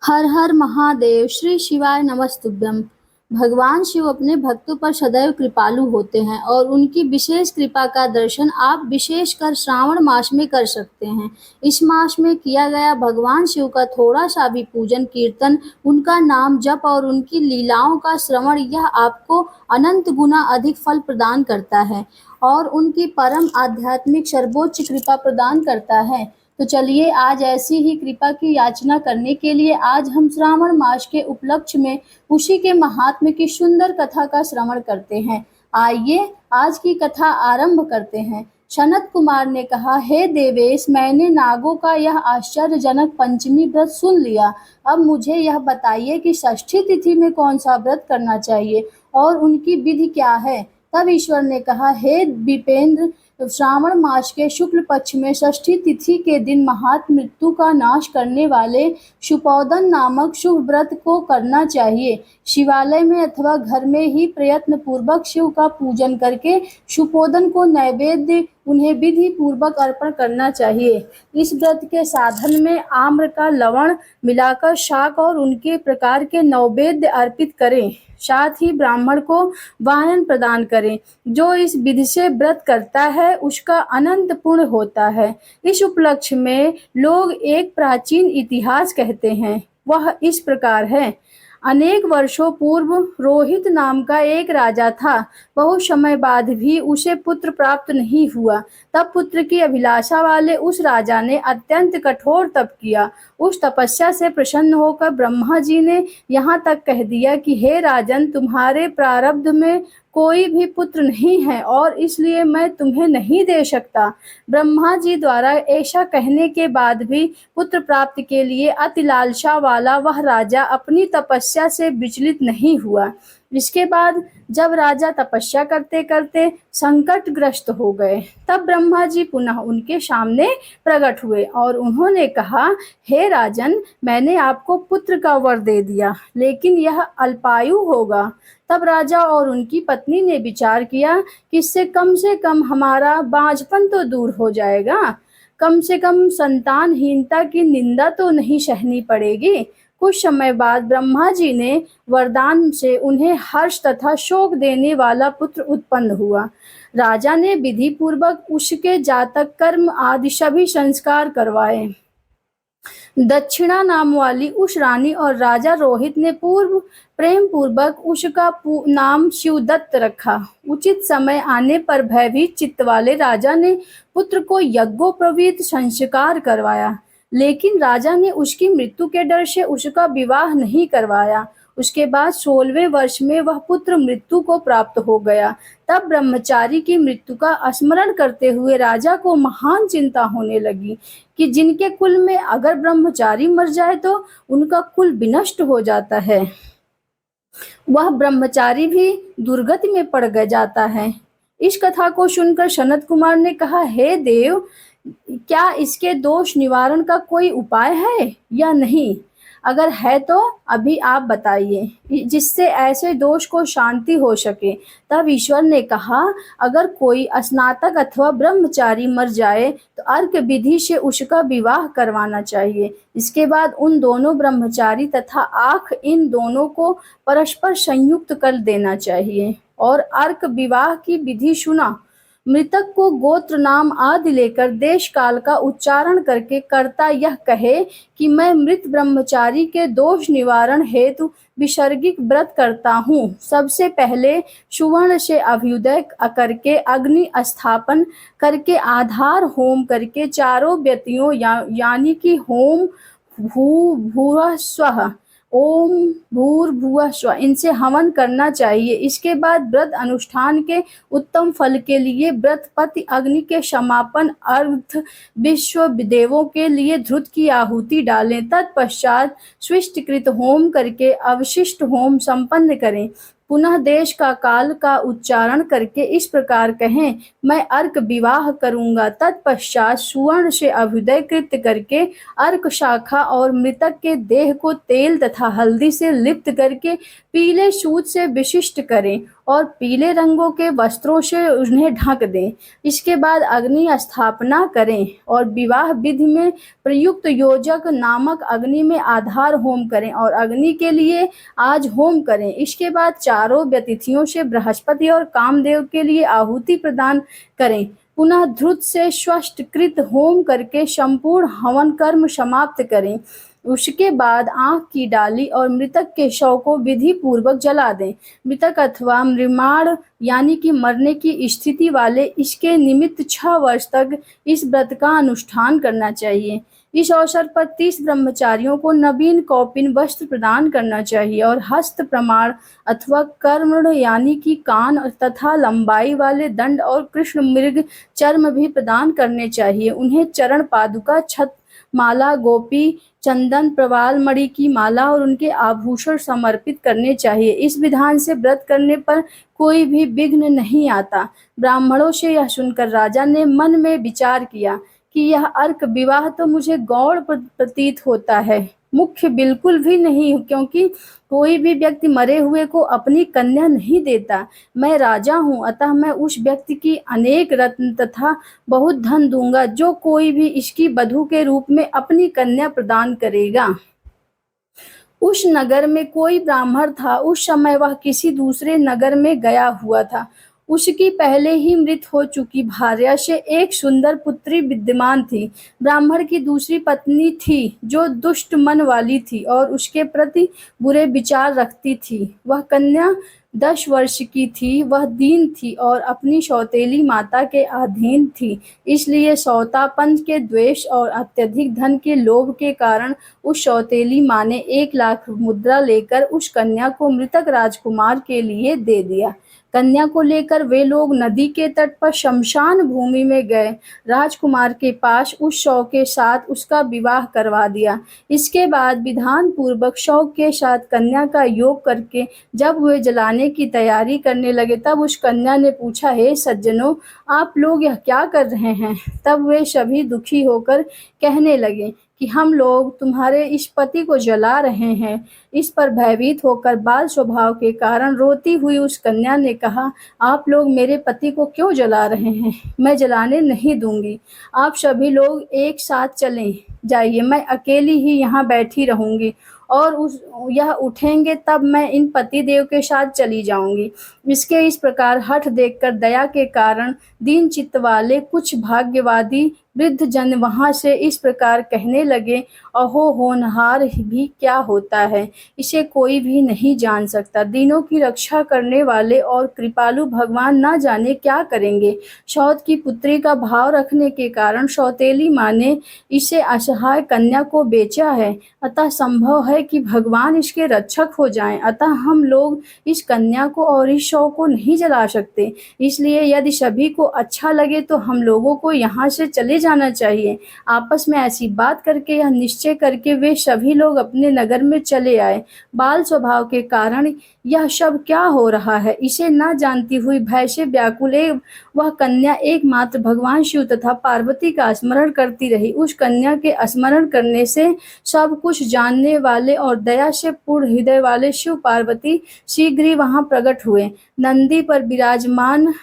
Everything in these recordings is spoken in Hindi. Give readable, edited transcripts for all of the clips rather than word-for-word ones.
हर हर महादेव। श्री शिवाय नमस्तुभ्यम। भगवान शिव अपने भक्तों पर सदैव कृपालु होते हैं और उनकी विशेष कृपा का दर्शन आप विशेषकर श्रावण मास में कर सकते हैं। इस मास में किया गया भगवान शिव का थोड़ा सा भी पूजन कीर्तन, उनका नाम जप और उनकी लीलाओं का श्रवण, यह आपको अनंत गुना अधिक फल प्रदान करता है और उनकी परम आध्यात्मिक सर्वोच्च कृपा प्रदान करता है। तो चलिए आज ऐसी ही कृपा की याचना करने के लिए आज हम श्रावण मास के उपलक्ष्य में उसी के महात्म्य की सुंदर कथा का श्रवण करते हैं। आइए आज की कथा आरंभ करते हैं। सनत कुमार ने कहा, हे देवेश, मैंने नागों का यह आश्चर्यजनक पंचमी व्रत सुन लिया। अब मुझे यह बताइए कि षष्ठी तिथि में कौन सा व्रत करना चाहिए और उनकी विधि क्या है। तब ईश्वर ने कहा, हे विपेंद्र, श्रावण मास के शुक्ल पक्ष में षष्ठी तिथि के दिन मृत्यु का नाश करने वाले शुपोदन नामक शुभ व्रत को करना चाहिए। शिवालय में अथवा घर में ही प्रयत्न पूर्वक शिव का पूजन करके शुपोदन को नैवेद्य उन्हें विधि पूर्वक अर्पण करना चाहिए। इस व्रत के साधन में आम्र का लवण मिलाकर शाक और उनके प्रकार के नैवेद्य अर्पित करें। साथ ही ब्राह्मण को वायन प्रदान करें। जो इस विधि से व्रत करता है उसका अनंत पुण्य होता है। इस उपलक्ष्य में लोग एक प्राचीन इतिहास कहते हैं। वह इस प्रकार है। अनेक वर्षों पूर्व रोहित नाम का एक राजा था। बहुत समय बाद भी उसे पुत्र प्राप्त नहीं हुआ। तब पुत्र की अभिलाषा वाले उस राजा ने अत्यंत कठोर तप किया। उस तपस्या से प्रसन्न होकर ब्रह्मा जी ने यहाँ तक कह दिया कि हे राजन, तुम्हारे प्रारब्ध में कोई भी पुत्र नहीं है और इसलिए मैं तुम्हें नहीं दे सकता। ब्रह्मा जी द्वारा ऐसा कहने के बाद भी पुत्र प्राप्ति के लिए अति लालसा वाला वह राजा अपनी तपस्या से विचलित नहीं हुआ। इसके बाद जब राजा तपस्या करते करते संकटग्रस्त हो गए, तब ब्रह्मा जी पुनः उनके सामने प्रकट हुए और उन्होंने कहा, हे राजन, मैंने आपको पुत्र का वर दे दिया, लेकिन यह अल्पायु होगा। तब राजा और उनकी पत्नी ने विचार किया कि इससे कम हमारा बांझपन तो दूर हो जाएगा, कम से कम संतानहीनता की निंदा तो नहीं सहनी पड़ेगी। कुछ समय बाद ब्रह्मा जी ने वरदान से उन्हें हर्ष तथा शोक देने वाला पुत्र उत्पन्न हुआ। राजा ने विधि पूर्वक उसके जातक कर्म आदि सभी संस्कार करवाए। दक्षिणा नाम वाली उस रानी और राजा रोहित ने प्रेम पूर्वक उसका नाम शिवदत्त रखा। उचित समय आने पर भयभीत चित्त वाले राजा ने पुत्र को यज्ञोपवीत संस्कार करवाया, लेकिन राजा ने उसकी मृत्यु के डर से उसका विवाह नहीं करवाया। उसके बाद 16वें वर्ष में वह पुत्र मृत्यु को प्राप्त हो गया। तब ब्रह्मचारी की मृत्यु का स्मरण करते हुए राजा को महान चिंता होने लगी कि जिनके कुल में अगर ब्रह्मचारी मर जाए तो उनका कुल विनष्ट हो जाता है, वह ब्रह्मचारी भी दुर्गति में पड़ जाता है। इस कथा को सुनकर सनत कुमार ने कहा, हे देव, क्या इसके दोष निवारण का कोई उपाय है या नहीं? अगर है तो अभी आप बताइए, जिससे ऐसे दोष को शांति हो सके। तब ईश्वर ने कहा, अगर कोई स्नातक अथवा ब्रह्मचारी मर जाए तो अर्क विधि से उसका विवाह करवाना चाहिए। इसके बाद उन दोनों ब्रह्मचारी तथा आँख इन दोनों को परस्पर संयुक्त कर देना चाहिए और अर्क विवाह की विधि सुना। मृतक को गोत्र नाम आदि लेकर देश काल का उच्चारण करके कर्ता यह कहे कि मैं मृत ब्रह्मचारी के दोष निवारण हेतु विसर्गिक व्रत करता हूँ। सबसे पहले सुवर्ण से अभ्युदय करके अग्नि स्थापन करके आधार होम करके चारों व्यक्तियों यानी कि होम भूर्भुवः स्वः, ओम भूर्भुवः स्वः, इनसे हवन करना चाहिए। इसके बाद व्रत अनुष्ठान के उत्तम फल के लिए व्रतपति अग्नि के समापन अर्थ विश्व देवों के लिए ध्रुत की आहुति डालें। तत्पश्चात स्विष्टकृत होम करके अवशिष्ट होम संपन्न करें। पुनः देश का काल का उच्चारण करके इस प्रकार कहें, मैं अर्क विवाह करूंगा। तत्पश्चात सुवर्ण से अभ्युदय कृत करके अर्क शाखा और मृतक के देह को तेल तथा हल्दी से लिप्त करके पीले सूत से विशिष्ट करें और पीले रंगों के वस्त्रों से उन्हें ढक दें। इसके बाद अग्नि स्थापना करें और विवाह विधि में प्रयुक्त योजक नामक अग्नि में आधार होम करें और अग्नि के लिए आज होम करें। इसके बाद चारों व्यतिथियों से बृहस्पति और कामदेव के लिए आहुति प्रदान करें। पुनः ध्रुत से स्पष्टकृत होम करके संपूर्ण हवन कर्म समाप्त करें। उसके बाद आँख की डाली और मृतक के शव को विधि पूर्वक जला दें। मृतक अथवा मृमाण यानी कि मरने की स्थिति वाले इसके निमित्त 6 वर्ष तक इस व्रत का अनुष्ठान करना चाहिए। इस अवसर पर 30 ब्रह्मचारियों को नवीन कौपीन वस्त्र प्रदान करना चाहिए और हस्त प्रमाण अथवा कर्ण यानी कि कान तथा लंबाई वाले दंड और कृष्ण मृग चर्म भी प्रदान करने चाहिए। उन्हें चरण पादुका, छत माला, गोपी चंदन, प्रवाल मणि की माला और उनके आभूषण समर्पित करने चाहिए। इस विधान से व्रत करने पर कोई भी विघ्न नहीं आता। ब्राह्मणों से यह सुनकर राजा ने मन में विचार किया कि यह अर्क विवाह तो मुझे गौण प्रतीत होता है, मुख्य बिल्कुल भी नहीं, क्योंकि कोई भी व्यक्ति मरे हुए को अपनी कन्या नहीं देता। मैं राजा हूँ, अतः मैं उस व्यक्ति की अनेक रत्न तथा बहुत धन दूंगा जो कोई भी इसकी वधू के रूप में अपनी कन्या प्रदान करेगा। उस नगर में कोई ब्राह्मण था। उस समय वह किसी दूसरे नगर में गया हुआ था। उसकी पहले ही मृत हो चुकी भार्या से एक सुंदर पुत्री विद्यमान थी। ब्राह्मण की दूसरी पत्नी थी जो दुष्ट मन वाली थी और उसके प्रति बुरे विचार रखती थी। वह कन्या 10 वर्ष की थी। वह दीन थी और अपनी सौतेली माता के अधीन थी। इसलिए सौतापन के द्वेष और अत्यधिक धन के लोभ के कारण उस सौतेली माँ ने 1 लाख मुद्रा लेकर उस कन्या को मृतक राजकुमार के लिए दे दिया। कन्या को लेकर वे लोग नदी के तट पर शमशान भूमि में गए। राजकुमार के पास उस शव के साथ उसका विवाह करवा दिया। इसके बाद विधान पूर्वक शव के साथ कन्या का योग करके जब वे जलाने की तैयारी करने लगे तब उस कन्या ने पूछा, हे सज्जनों, आप लोग यह क्या कर रहे हैं? तब वे सभी दुखी होकर कहने लगे कि हम लोग तुम्हारे इस पति को जला रहे हैं। इस पर भयभीत होकर बाल स्वभाव के कारण रोती हुई उस कन्या ने कहा, आप लोग मेरे पति को क्यों जला रहे हैं? मैं जलाने नहीं दूंगी। आप सभी लोग एक साथ चलें जाइए, मैं अकेली ही यहाँ बैठी रहूंगी और यह उठेंगे तब मैं इन पतिदेव के साथ चली जाऊंगी। इसके इस प्रकार हठ देखकर दया के कारण दीन चित्त वाले कुछ भाग्यवादी वृद्ध जन वहां से इस प्रकार कहने लगे, अहो होनहार भी क्या होता है, इसे कोई भी नहीं जान सकता। दीनों की रक्षा करने वाले और कृपालु भगवान ना जाने क्या करेंगे। सौत की पुत्री का भाव रखने के कारण सौतेली माँ ने इसे असहाय कन्या को बेचा है। अतः संभव है कि भगवान इसके रक्षक हो जाएं। अतः हम लोग इस कन्या को और इस शव को नहीं जला सकते। इसलिए यदि सभी को अच्छा लगे तो हम लोगों को यहाँ से चले जाना चाहिए। आपस में ऐसी बात करके यह निश्चय करके वे सभी लोग अपने नगर में चले आए। बाल स्वभाव के कारण यह सब क्या हो रहा है इसे न जानती हुई भय से व्याकुल वह कन्या एकमात्र भगवान शिव तथा पार्वती का स्मरण करती रही। उस कन्या के स्मरण करने से सब कुछ जानने वाले और दया से पूर्ण हृदय वाले शिव पार्वती शीघ्र ही वहां प्रकट हुए। नंदी पर विराजमान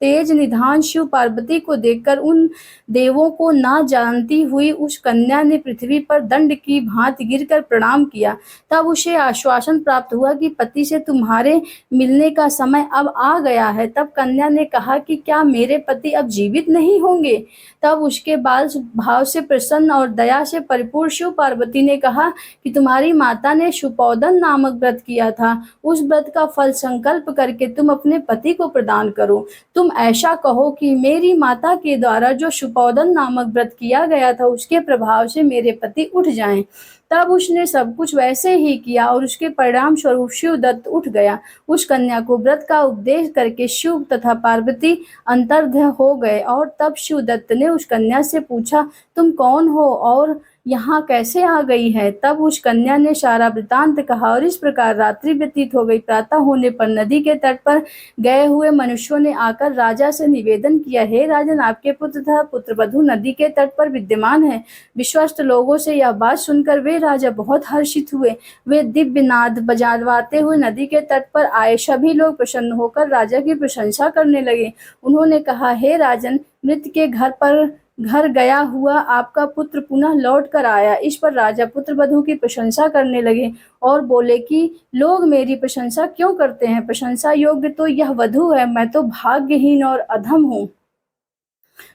तेज निधान शिव पार्वती को देखकर उन देवों को ना जानती हुई उस कन्या ने पृथ्वी पर दंड की भांति गिरकर प्रणाम किया। तब उसे आश्वासन प्राप्त हुआ कि पति से तुम्हारे मिलने का समय अब आ गया है। तब कन्या ने कहा कि क्या मेरे पति अब जीवित नहीं होंगे? तब उसके बाल भाव से प्रसन्न और दया से परिपूर्ण शिव पार्वती ने कहा कि तुम्हारी माता ने शुपोदन नामक व्रत किया था। उस व्रत का फल संकल्प करके तुम अपने पति को प्रदान करो। तुम ऐसा कहो कि मेरी माता के द्वारा जो शुपोदन नामक व्रत किया गया था उसके प्रभाव से मेरे पति उठ जाएं। तब उसने सब कुछ वैसे ही किया और उसके परिणाम स्वरूप शिवदत्त उठ गया। उस कन्या को व्रत का उपदेश करके शिव तथा पार्वती अंतर्ध्यान हो गए और तब शिवदत्त ने उस कन्या से पूछा, तुम कौन हो और यहाँ कैसे आ गई है। तब उस कन्या ने सारा वृतांत कहा और इस प्रकार रात्रि व्यतीत हो गई। प्रातः होने पर नदी के तट पर गए हुए मनुष्यों ने आकर राजा से निवेदन किया, हे राजन, आपके पुत्र तथा पुत्रवधू नदी के तट पर विद्यमान है। विश्वस्त लोगों से यह बात सुनकर वे राजा बहुत हर्षित हुए। वे दिव्य नाद बजाते हुए नदी के तट पर आए। सभी लोग प्रसन्न होकर राजा की प्रशंसा करने लगे। उन्होंने कहा, हे राजन, मृत के घर गया हुआ आपका पुत्र पुनः लौट कर आया। इस पर राजा पुत्रवधू की प्रशंसा करने लगे और बोले कि लोग मेरी प्रशंसा क्यों करते हैं? प्रशंसा योग्य तो यह वधू है, मैं तो भाग्यहीन और अधम हूँ।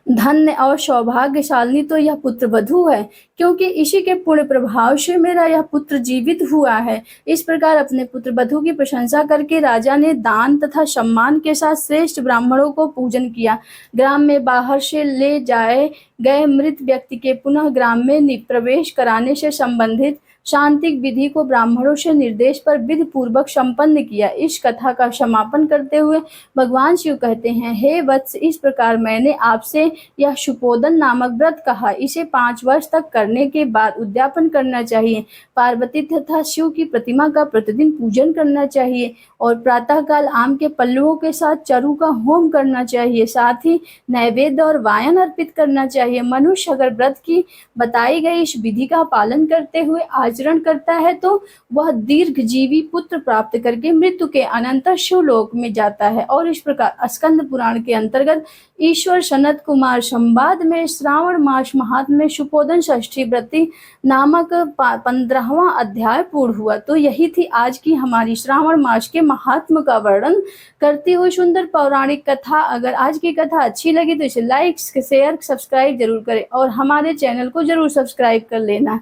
धन्य और सौभाग्यशालिनी तो यह पुत्रवधू है, क्योंकि इसी के पुण्य प्रभाव से मेरा यह पुत्र जीवित हुआ है। इस प्रकार अपने पुत्रवधू की प्रशंसा करके राजा ने दान तथा सम्मान के साथ श्रेष्ठ ब्राह्मणों को पूजन किया। ग्राम में बाहर से ले जाए गए मृत व्यक्ति के पुनः ग्राम में प्रवेश कराने से संबंधित शांतिक विधि को ब्राह्मणों से निर्देश पर विधि पूर्वक संपन्न किया। इस कथा का समापन करते हुए भगवान शिव कहते हैं, हे वत्स, इस प्रकार मैंने आपसे यह शुपोदन नामक व्रत कहा। इसे 5 वर्ष तक करने के बाद उद्यापन करना चाहिए। पार्वती तथा शिव की प्रतिमा का प्रतिदिन पूजन करना चाहिए और प्रातःकाल आम के पल्लवों के साथ चरु का होम करना चाहिए। साथ ही नैवेद्य और वायन अर्पित करना चाहिए। मनुष्य अगर व्रत की बताई गई इस विधि का पालन करते हुए आचरण करता है तो वह दीर्घजीवी पुत्र प्राप्त करके मृत्यु के अनंतर शिवलोक में जाता है। और इस प्रकार स्कंद पुराण के अंतर्गत ईश्वर सनत कुमार संवाद में श्रावण मास महात्म्य शुपोदन षष्ठी व्रती नामक 15वां अध्याय पूर्ण हुआ। तो यही थी आज की हमारी श्रावण मास के महात्म्य का वर्णन करती हुई सुंदर पौराणिक कथा। अगर आज की कथा अच्छी लगी तो इसे लाइक, शेयर, सब्सक्राइब जरूर करें और हमारे चैनल को जरूर सब्सक्राइब कर लेना।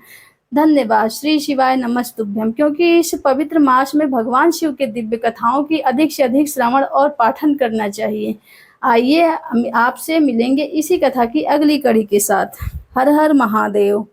धन्यवाद। श्री शिवाय नमस्तुभ्यम। क्योंकि इस पवित्र मास में भगवान शिव के दिव्य कथाओं की अधिक से अधिक श्रवण और पाठन करना चाहिए। आइए आपसे मिलेंगे इसी कथा की अगली कड़ी के साथ। हर हर महादेव।